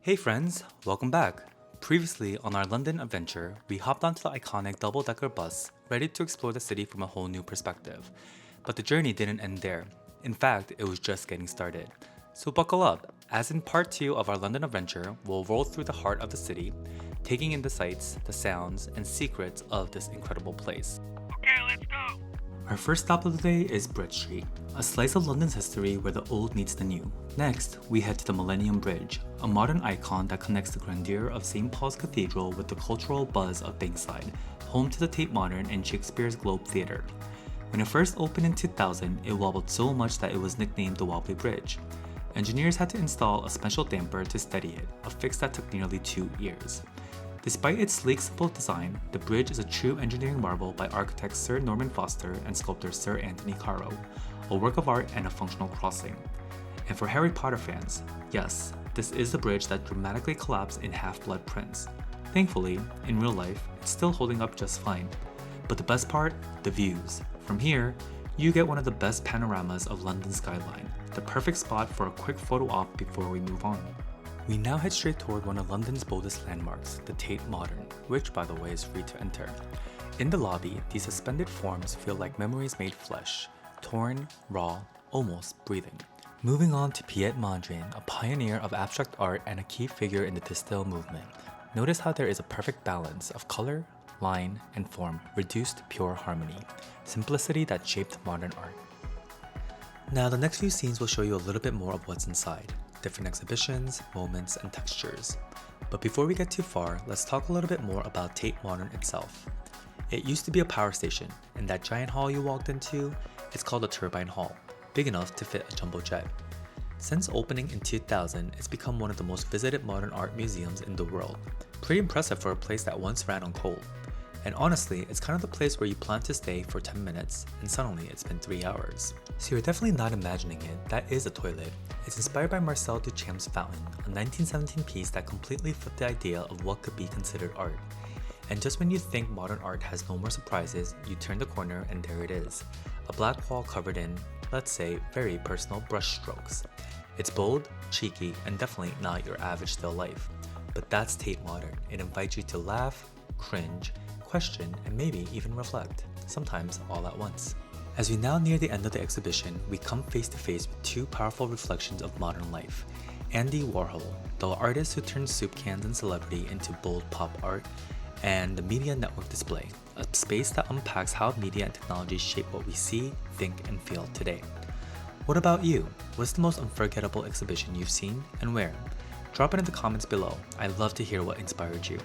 Hey friends, welcome back. Previously on our London adventure, we hopped onto the iconic double-decker bus, ready to explore the city from a whole new perspective. But the journey didn't end there. In fact, it was just getting started. So buckle up, as in part 2 of our London adventure, we'll roll through the heart of the city, taking in the sights, the sounds, and secrets of this incredible place. Okay, let's go! Our first stop of the day is Bridge Street, a slice of London's history where the old meets the new. Next, we head to the Millennium Bridge, a modern icon that connects the grandeur of St. Paul's Cathedral with the cultural buzz of Bankside, home to the Tate Modern and Shakespeare's Globe Theatre. When it first opened in 2000, it wobbled so much that it was nicknamed the Wobbly Bridge. Engineers had to install a special damper to steady it, a fix that took nearly 2 years. Despite its sleek, simple design, the bridge is a true engineering marvel by architect Sir Norman Foster and sculptor Sir Anthony Caro, a work of art and a functional crossing. And for Harry Potter fans, yes, this is the bridge that dramatically collapsed in Half-Blood Prince. Thankfully, in real life, it's still holding up just fine. But the best part? The views. From here, you get one of the best panoramas of London's skyline, the perfect spot for a quick photo op before we move on. We now head straight toward one of London's boldest landmarks, the Tate Modern, which by the way is free to enter. In the lobby, these suspended forms feel like memories made flesh, torn, raw, almost breathing. Moving on to Tate Modern, a pioneer of abstract art and a key figure in the Distill movement. Notice how there is a perfect balance of color, line, and form reduced to pure harmony, simplicity that shaped modern art. Now the next few scenes will show you a little bit more of what's inside. Different exhibitions, moments, and textures. But before we get too far, let's talk a little bit more about Tate Modern itself. It used to be a power station, and that giant hall you walked into, it's called a turbine hall, big enough to fit a jumbo jet. Since opening in 2000, it's become one of the most visited modern art museums in the world. Pretty impressive for a place that once ran on coal. And honestly, it's kind of the place where you plan to stay for 10 minutes, and suddenly it's been 3 hours. So you're definitely not imagining it, that is a toilet. It's inspired by Marcel Duchamp's Fountain, a 1917 piece that completely flipped the idea of what could be considered art. And just when you think modern art has no more surprises, you turn the corner and there it is. A black wall covered in, let's say, very personal brush strokes. It's bold, cheeky, and definitely not your average still life. But that's Tate Modern. It invites you to laugh, cringe, question, and maybe even reflect, sometimes all at once. As we now near the end of the exhibition, we come face to face with two powerful reflections of modern life. Andy Warhol, the artist who turned soup cans and celebrity into bold pop art, and the Media Network display, a space that unpacks how media and technology shape what we see, think, and feel today. What about you? What's the most unforgettable exhibition you've seen, and where? Drop it in the comments below. I'd love to hear what inspired you.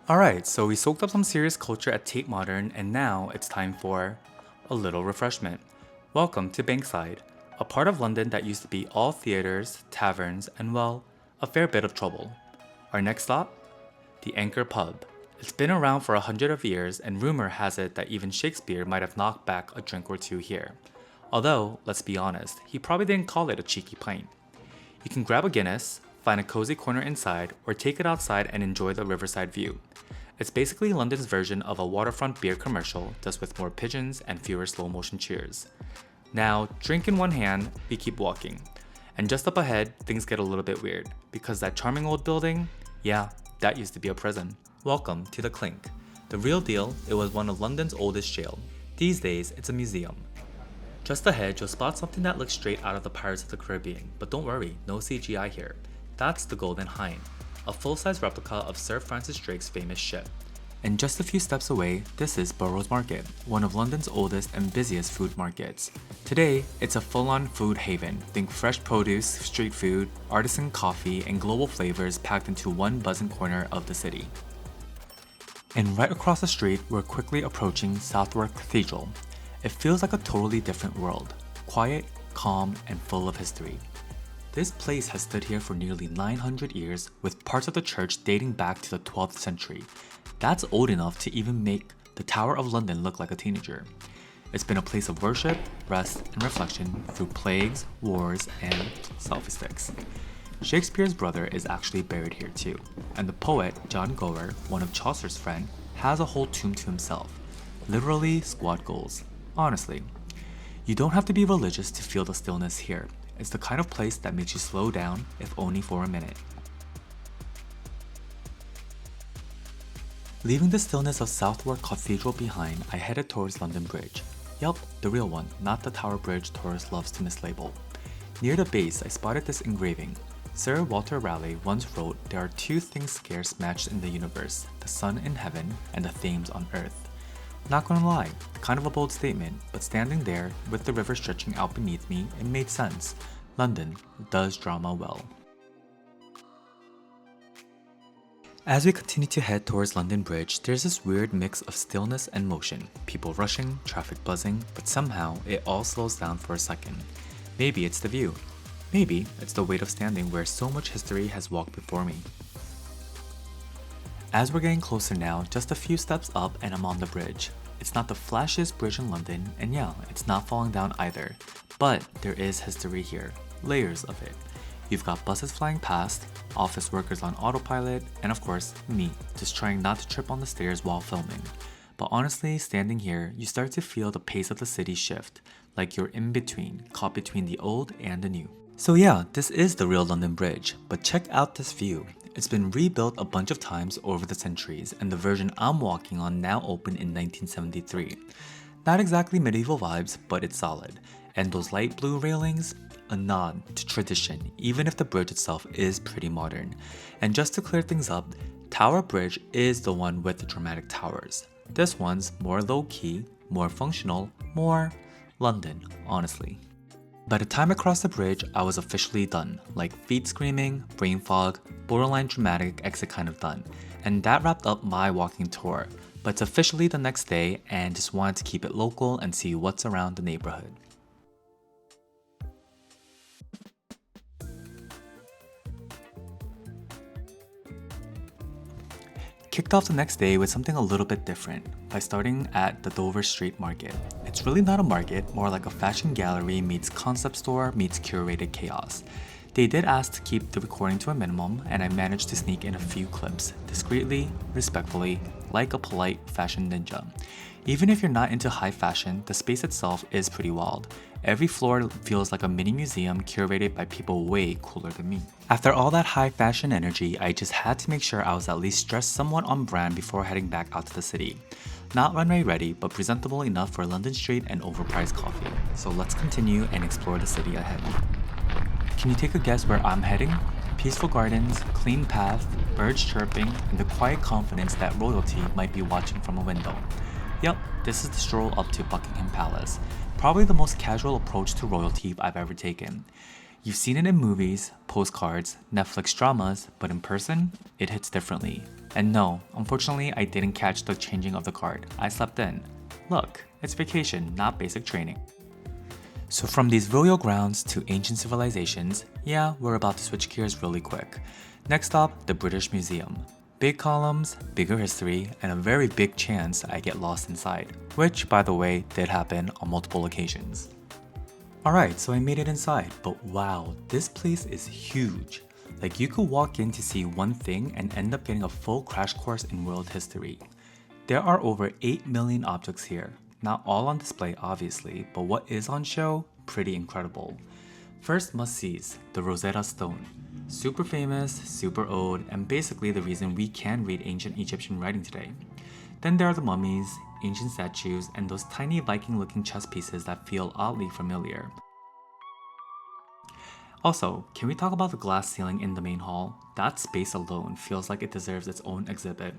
Alright, so we soaked up some serious culture at Tate Modern, and now it's time for a little refreshment. Welcome to Bankside, a part of London that used to be all theatres, taverns, and well, a fair bit of trouble. Our next stop? The Anchor Pub. It's been around for 100 years, and rumor has it that even Shakespeare might have knocked back a drink or two here. Although, let's be honest, he probably didn't call it a cheeky pint. You can grab a Guinness, find a cozy corner inside, or take it outside and enjoy the riverside view. It's basically London's version of a waterfront beer commercial, just with more pigeons and fewer slow-motion cheers. Now, drink in one hand, we keep walking. And just up ahead, things get a little bit weird, because that charming old building, yeah, that used to be a prison. Welcome to the Clink. The real deal, it was one of London's oldest jail. These days, it's a museum. Just ahead, you'll spot something that looks straight out of the Pirates of the Caribbean, but don't worry, no CGI here. That's the Golden Hind, a full-size replica of Sir Francis Drake's famous ship. And just a few steps away, this is Boroughs Market, one of London's oldest and busiest food markets. Today, it's a full-on food haven. Think fresh produce, street food, artisan coffee, and global flavors packed into one buzzing corner of the city. And right across the street, we're quickly approaching Southwark Cathedral. It feels like a totally different world, quiet, calm, and full of history. This place has stood here for nearly 900 years, with parts of the church dating back to the 12th century. That's old enough to even make the Tower of London look like a teenager. It's been a place of worship, rest, and reflection through plagues, wars, and selfie sticks. Shakespeare's brother is actually buried here too, and the poet John Gower, one of Chaucer's friends, has a whole tomb to himself. Literally squad goals. Honestly, you don't have to be religious to feel the stillness here. it's the kind of place that makes you slow down, if only for a minute. Leaving the stillness of Southwark Cathedral behind, I headed towards London Bridge. Yup, the real one, not the Tower Bridge tourists loves to mislabel. Near the base, I spotted this engraving. Sir Walter Raleigh once wrote, "There are two things scarce matched in the universe, the sun in heaven and the Thames on earth." Not gonna lie, kind of a bold statement, but standing there, with the river stretching out beneath me, it made sense. London does drama well. As we continue to head towards London Bridge, there's this weird mix of stillness and motion. People rushing, traffic buzzing, but somehow it all slows down for a second. Maybe it's the view. Maybe it's the weight of standing where so much history has walked before me. As we're getting closer now, just a few steps up and I'm on the bridge. It's not the flashiest bridge in London, and yeah, it's not falling down either. But there is history here, layers of it. You've got buses flying past, office workers on autopilot, and of course, me, just trying not to trip on the stairs while filming. But honestly, standing here, you start to feel the pace of the city shift, like you're in between, caught between the old and the new. So yeah, this is the real London Bridge, but check out this view. It's been rebuilt a bunch of times over the centuries, and the version I'm walking on now opened in 1973. Not exactly medieval vibes, but it's solid. And those light blue railings? A nod to tradition, even if the bridge itself is pretty modern. And just to clear things up, Tower Bridge is the one with the dramatic towers. This one's more low-key, more functional, more London, honestly. By the time I crossed the bridge, I was officially done, like feet screaming, brain fog, borderline dramatic exit kind of done. And that wrapped up my walking tour, but it's officially the next day and just wanted to keep it local and see what's around the neighborhood. Kicked off the next day with something a little bit different, by starting at the Dover Street Market. It's really not a market, more like a fashion gallery meets concept store meets curated chaos. They did ask to keep the recording to a minimum, and I managed to sneak in a few clips, discreetly, respectfully, like a polite fashion ninja. Even if you're not into high fashion, the space itself is pretty wild. Every floor feels like a mini museum curated by people way cooler than me. After all that high fashion energy, I just had to make sure I was at least dressed somewhat on brand before heading back out to the city. Not runway ready, but presentable enough for London Street and overpriced coffee. So let's continue and explore the city ahead. Can you take a guess where I'm heading? Peaceful gardens, clean path, birds chirping, and the quiet confidence that royalty might be watching from a window. Yep, this is the stroll up to Buckingham Palace. Probably the most casual approach to royalty I've ever taken. You've seen it in movies, postcards, Netflix dramas, but in person, it hits differently. And no, unfortunately, I didn't catch the changing of the guard. I slept in. Look, it's vacation, not basic training. So from these royal grounds to ancient civilizations, yeah, we're about to switch gears really quick. Next up, the British Museum. Big columns, bigger history, and a very big chance I get lost inside, which, by the way, did happen on multiple occasions. Alright, so I made it inside, but wow, this place is huge. Like you could walk in to see one thing and end up getting a full crash course in world history. There are over 8 million objects here. Not all on display obviously, but what is on show? Pretty incredible. First must-sees, the Rosetta Stone. Super famous, super old, and basically the reason we can read ancient Egyptian writing today. Then there are the mummies, ancient statues, and those tiny Viking-looking chess pieces that feel oddly familiar. Also, can we talk about the glass ceiling in the main hall? That space alone feels like it deserves its own exhibit.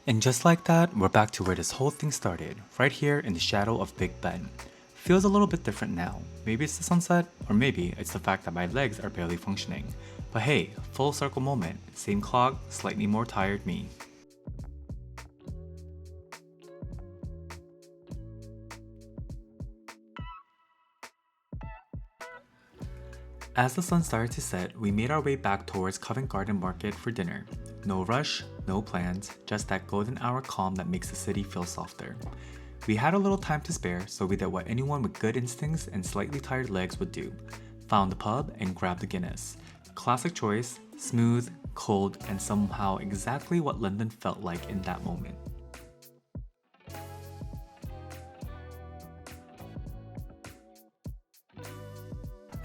And just like that, we're back to where this whole thing started, right here in the shadow of Big Ben. Feels a little bit different now. Maybe it's the sunset, or maybe it's the fact that my legs are barely functioning. But hey, full circle moment, same clock, slightly more tired me. As the sun started to set, we made our way back towards Covent Garden Market for dinner. No rush, no plans, just that golden hour calm that makes the city feel softer. We had a little time to spare, so we did what anyone with good instincts and slightly tired legs would do. Found the pub and grabbed a Guinness. Classic choice, smooth, cold, and somehow exactly what London felt like in that moment.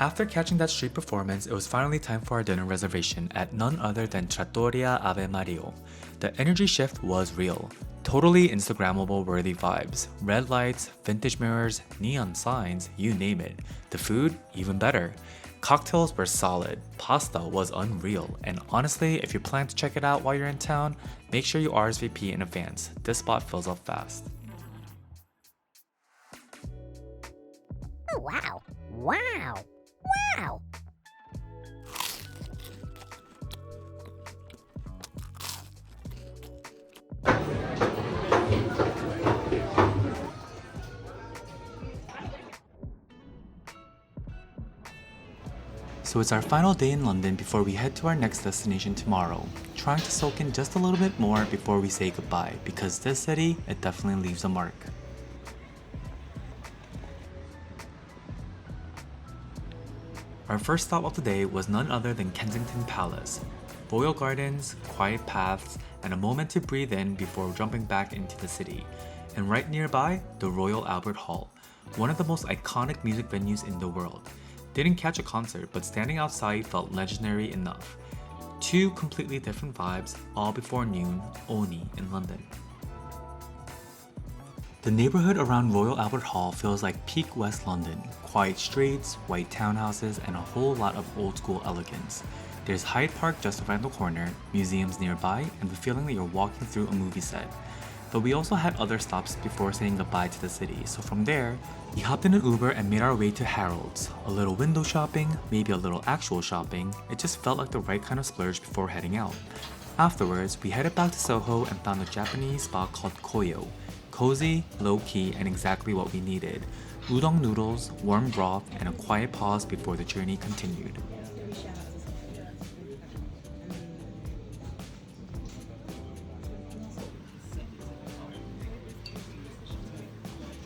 After catching that street performance, it was finally time for our dinner reservation at none other than Trattoria Ave Mario. The energy shift was real. Totally Instagrammable worthy vibes. Red lights, vintage mirrors, neon signs, you name it. The food, even better. Cocktails were solid, pasta was unreal, and honestly, if you plan to check it out while you're in town, make sure you RSVP in advance. This spot fills up fast. Oh wow! Wow! Wow! So it's our final day in London before we head to our next destination tomorrow. Trying to soak in just a little bit more before we say goodbye, because this city, it definitely leaves a mark. Our first stop of the day was none other than Kensington Palace. Royal gardens, quiet paths, and a moment to breathe in before jumping back into the city. And right nearby, the Royal Albert Hall, one of the most iconic music venues in the world. Didn't catch a concert, but standing outside felt legendary enough. Two completely different vibes, all before noon, only in London. The neighborhood around Royal Albert Hall feels like peak West London. Quiet streets, white townhouses, and a whole lot of old school elegance. There's Hyde Park just around the corner, museums nearby, and the feeling that you're walking through a movie set. But we also had other stops before saying goodbye to the city, so from there, we hopped in an Uber and made our way to Harrods. A little window shopping, maybe a little actual shopping, it just felt like the right kind of splurge before heading out. Afterwards, we headed back to Soho and found a Japanese spot called Koyo. Cozy, low-key, and exactly what we needed. Udon noodles, warm broth, and a quiet pause before the journey continued.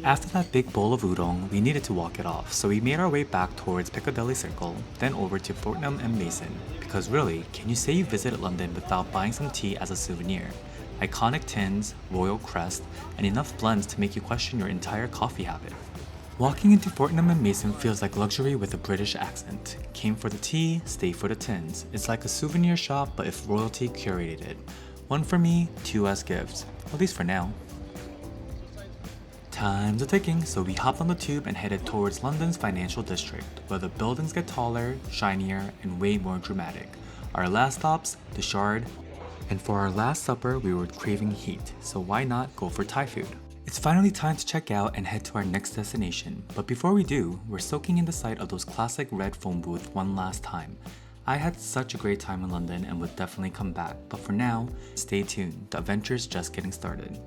After that big bowl of udon, we needed to walk it off, so we made our way back towards Piccadilly Circle, then over to Fortnum and Mason. Because really, can you say you visited London without buying some tea as a souvenir? Iconic tins, royal crest, and enough blends to make you question your entire coffee habit. Walking into Fortnum and Mason feels like luxury with a British accent. Came for the tea, stay for the tins. It's like a souvenir shop, but if royalty curated it. One for me, two as gifts, at least for now. Time's a ticking, so we hopped on the tube and headed towards London's financial district, where the buildings get taller, shinier, and way more dramatic. Our last stops, the Shard, and for our last supper we were craving heat, so why not go for Thai food? It's finally time to check out and head to our next destination, but before we do, we're soaking in the sight of those classic red phone booths one last time. I had such a great time in London and would definitely come back, but for now, stay tuned, the adventure's just getting started.